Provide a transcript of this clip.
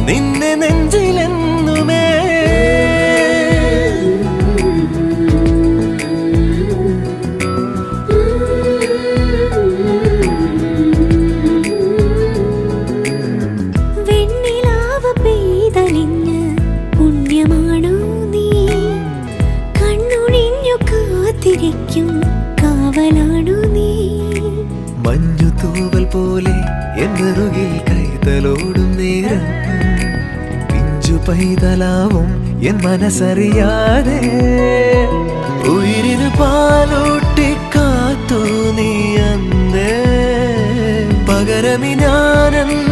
നിന്നെ നെഞ്ചിലെന്നുമേ. വെണ്ണിലാവ് പെയ്തലിഞ്ഞ് പുണ്യമാണോ നീ? കണ്ണൊഴിഞ്ഞു കാത്തിരിക്കും കാവലാണോ നീ? മഞ്ഞു തൂവൽ പോലെ എന്നറുകിൽ കൈതലോടും നേരം പിഞ്ചു പൈതലാവും എൻ മനസ്സറിയാതെ. ഉയിരിന് പാലൂട്ടി കാത്തു നീ അന്നേ, പകരമി ഞാനെന്ന്